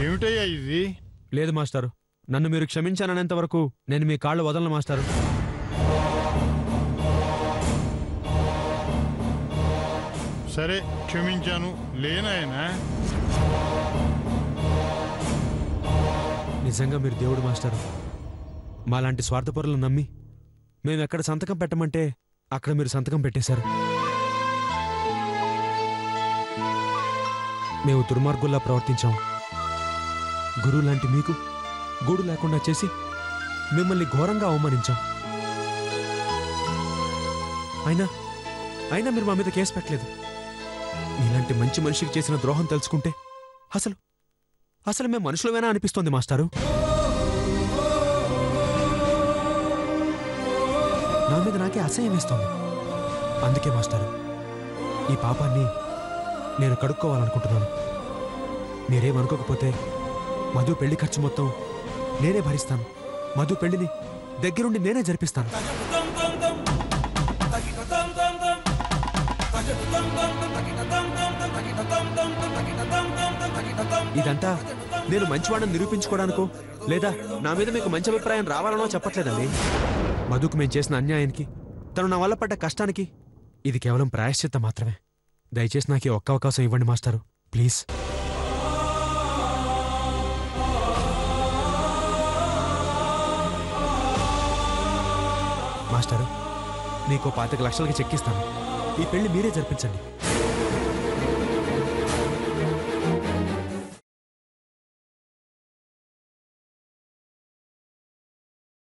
ఏమిటయ్యా ఇది? లేదు మాస్టారు, నన్ను మీరు క్షమించాననేంత వరకు నేను మీ కాళ్ళు వదలను మాస్టారు. సరే క్షమించాను లేనాయనా. నిజంగా మీరు దేవుడు మాస్టారు. మాలాంటి స్వార్థపరులను నమ్మి మేము ఎక్కడ సంతకం పెట్టమంటే అక్కడ మీరు సంతకం పెట్టేశారు. మేము దుర్మార్గుల్లా ప్రవర్తించాం. గురువు లాంటి మీకు గూడు లేకుండా చేసి మిమ్మల్ని ఘోరంగా అవమానించాం. అయినా మీరు మా మీద కేసు పెట్టలేదు. మీలాంటి మంచి మనిషికి చేసిన ద్రోహం తెలుసుకుంటే అసలు మేము మనుషులమేనా అనిపిస్తోంది మాస్టారు. నా మీద నాకే అసహ్యం వేస్తోంది. అందుకే మాస్టారు, ఈ పాపాన్ని నేను కడుక్కోవాలనుకుంటున్నాను. మీరేమనుకోకపోతే మధు పెళ్లి ఖర్చు మొత్తం నేనే భరిస్తాను. మధు పెళ్లిని దగ్గరుండి నేనే జరిపిస్తాను. ఇదంతా నేను మంచివాడని నిరూపించుకోవడానికో లేదా నా మీద మీకు మంచి అభిప్రాయం రావాలనో చెప్పట్లేదండి. మధుకు మేము చేసిన అన్యాయానికి, తను నా వల్ల పడ్డ కష్టానికి ఇది కేవలం ప్రాయశ్చిత్తం మాత్రమే. దయచేసి నాకు ఒక్క అవకాశం ఇవ్వండి మాస్టారు, ప్లీజ్. మాస్టారు, మీకు 25 లక్షలకి చెక్కిస్తాను. ఈ పెళ్లి మీరే జరిపించండి.